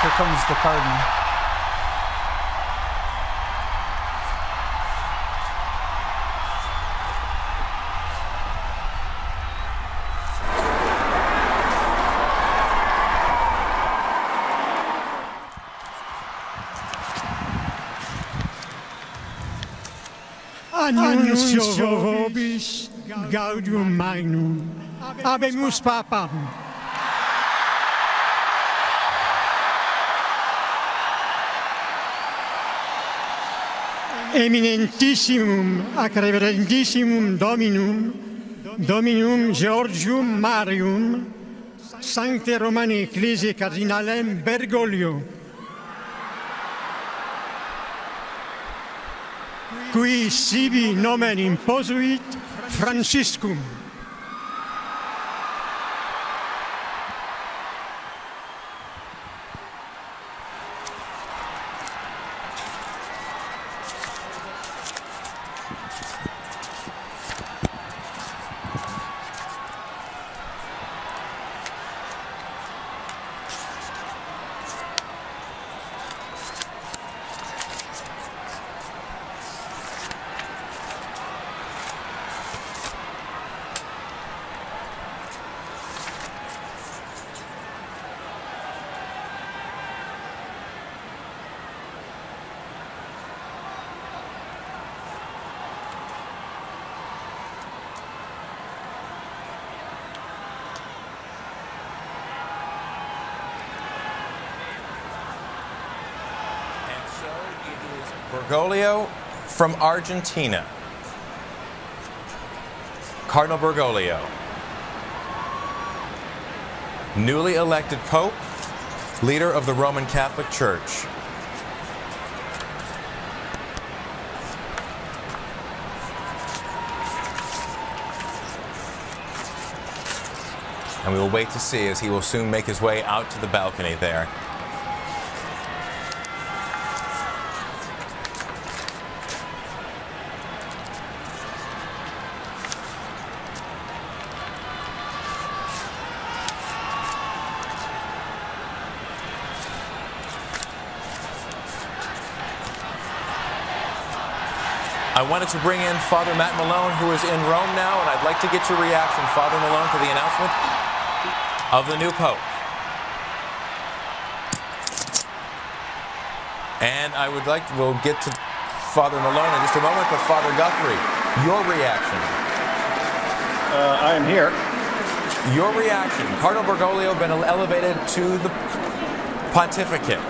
Here comes the Cardinal. Annuncio vobis gaudium magnum, habemus papam. Eminentissimum ac reverentissimum Dominum Georgium Marium, Sancte Romani Ecclesiae Cardinalem Bergoglio, qui sibi nomen imposuit Franciscum. Bergoglio from Argentina. Cardinal Bergoglio, newly elected Pope, leader of the Roman Catholic Church. And we will wait to see as he will soon make his way out to the balcony there. I wanted to bring in Father Matt Malone, who is in Rome now, and I'd like to get your reaction, Father Malone, to the announcement of the new Pope. And I would like, we'll get to Father Malone in just a moment, but Father Guthrie, your reaction. I am here. Your reaction. Cardinal Bergoglio been elevated to the pontificate.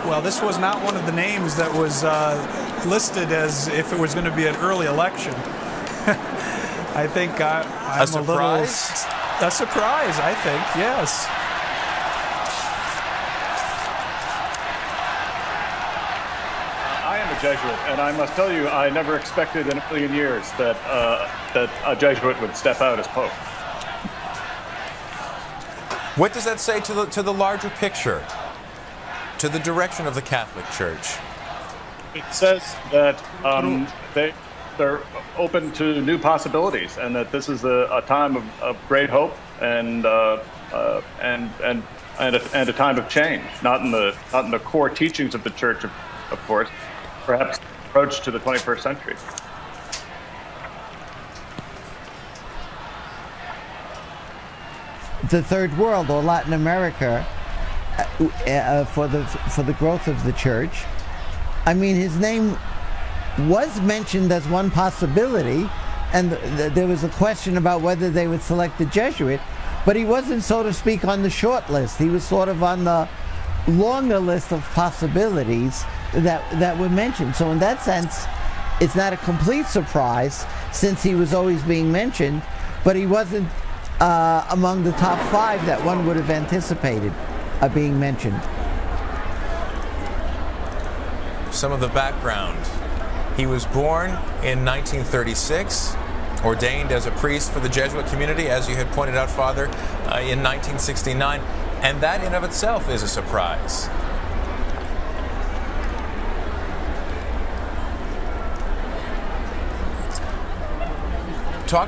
Well, this was not one of the names that was listed as if it was going to be an early election. I think I'm a surprise? A surprise, I think, yes. I am a Jesuit, and I must tell you, I never expected in a million years that a Jesuit would step out as Pope. What does that say to the larger picture, to the direction of the Catholic Church? It says that they're open to new possibilities, and that this is a time of great hope and a time of change. Not in the core teachings of the Church, of course, perhaps approach to the 21st century. The Third World or Latin America for the growth of the Church. I mean, his name was mentioned as one possibility, and there was a question about whether they would select a Jesuit, but he wasn't, so to speak, on the short list. He was sort of on the longer list of possibilities that were mentioned. So in that sense, it's not a complete surprise, since he was always being mentioned, but he wasn't among the top 5 that one would have anticipated being mentioned. Some of the background. He was born in 1936, ordained as a priest for the Jesuit community, as you had pointed out, Father, in 1969, and that in of itself is a surprise.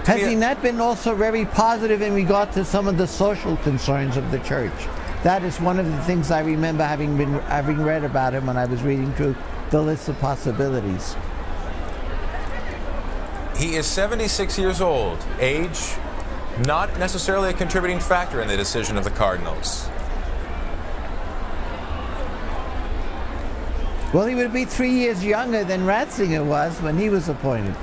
Has he not been also very positive in regard to some of the social concerns of the Church? that is one of the things I remember having read about him when I was reading through the list of possibilities. He is 76 years old. Age, not necessarily a contributing factor in the decision of the Cardinals. Well, he would be 3 years younger than Ratzinger was when he was appointed.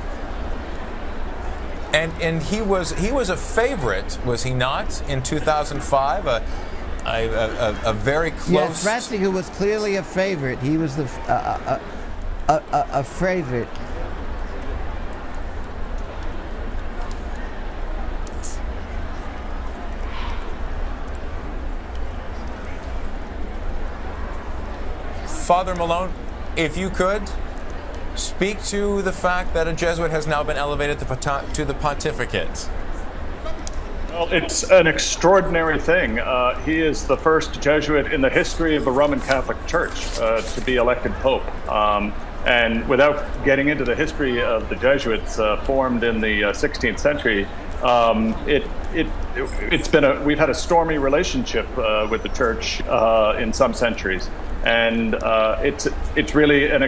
And he was a favorite, was he not, in 2005? A very close. Yes, Ratzinger was clearly a favorite. He was a favorite. Father Malone, if you could speak to the fact that a Jesuit has now been elevated to the pontificate. Well, it's an extraordinary thing. He is the first Jesuit in the history of the Roman Catholic Church to be elected Pope. And without getting into the history of the Jesuits formed in the 16th century, we've had a stormy relationship with the Church in some centuries. And it's really an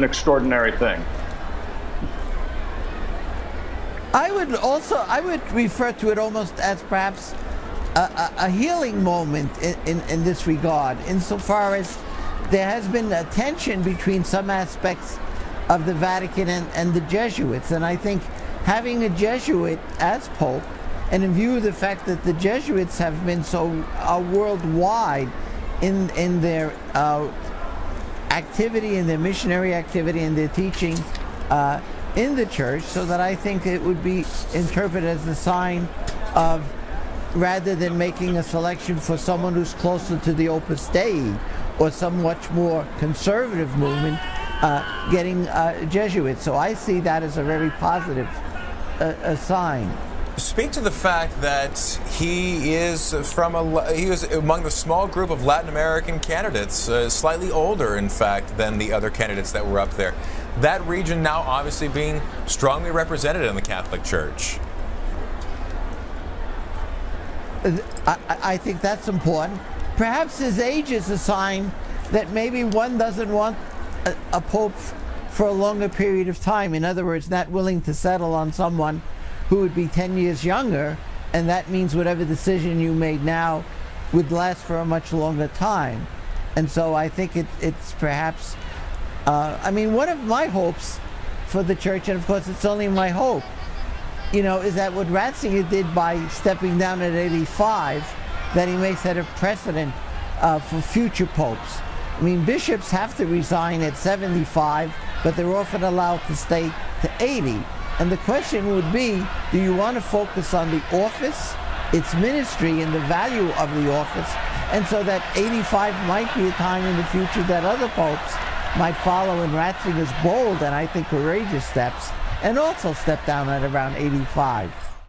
extraordinary thing. I would refer to it almost as perhaps a healing moment in this regard, insofar as there has been a tension between some aspects of the Vatican and the Jesuits. And I think having a Jesuit as Pope, and in view of the fact that the Jesuits have been so worldwide in their activity, in their missionary activity, and their teaching in the Church, so that I think it would be interpreted as a sign of, rather than making a selection for someone who's closer to the Opus Dei or some much more conservative movement, getting Jesuits. So I see that as a very positive sign. Speak to the fact that he is among the small group of Latin American candidates, slightly older, in fact, than the other candidates that were up there. That region now obviously being strongly represented in the Catholic Church. I think that's important. Perhaps his age is a sign that maybe one doesn't want a pope for a longer period of time. In other words, not willing to settle on someone who would be 10 years younger, and that means whatever decision you made now would last for a much longer time. And so I think it's perhaps, one of my hopes for the Church, and of course it's only my hope, is that what Ratzinger did by stepping down at 85, that he may set a precedent for future popes. I mean, bishops have to resign at 75, but they're often allowed to stay to 80. And the question would be, do you want to focus on the office, its ministry, and the value of the office? And so that 85 might be a time in the future that other popes might follow in Ratzinger's bold and I think courageous steps, and also step down at around 85.